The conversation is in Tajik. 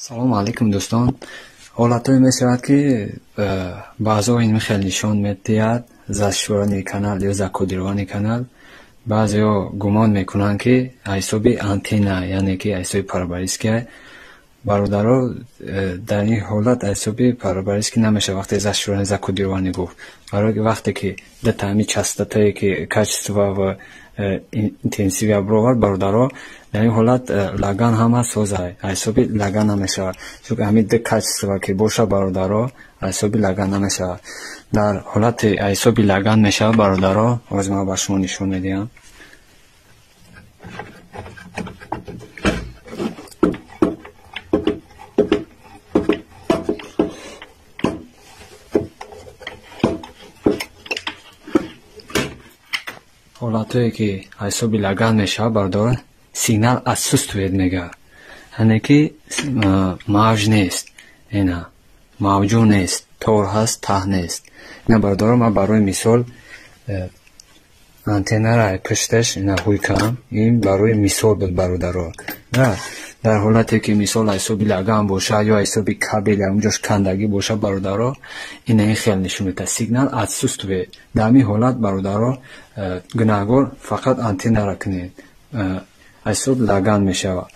салом алейкум дӯстон. ҳолатое мешавад ки баъзо ин хел нишон медиҳад застшӯрани канал ё закодировани канал. баъзеҳо гумон мекунанд ки ҳисоби антенна, яъне ки ҳисоби парваришки. бародаро, дар ин ҳолат ҳисоби парваришки намешавад вақте застшӯрани закодировани гуфт. барои вақте ки да таъми частотае ки качество ва интенсивия баровард бародаро, дар ин ҳолат лаган ҳама соза ҳисоби лаган намешавад. чунки ҳамин ду качество ки боша бародаро ҳисоби лаган намешавад. дар ҳолати ҳисоби лаган мешавад бародаро, ҳозир ман ба шумо нишон медиҳам. ҳолатое ки ҳисоби лаган мешавад бародаро, сигнал отсутствует мегӯяд, яъне ки мавҷ нест, ина мавҷу нест, тор ҳаст, таҳ нест. ина бародаро, ман барои мисол антеннара пушташ ина ҳуйкам, ин барои мисол буд бародаро. дар ҳолате ки мисол ҳисоби лаган бошад ё ҳисоби кабел унҷош кандагӣ бошад бародаро, ина ин хел нишон медиҳад сигнал отсутствует. дар ҳамин ҳолат бародаро, гунаҳгор фақат антеннара кунед, ҳисоб лаган мешавад.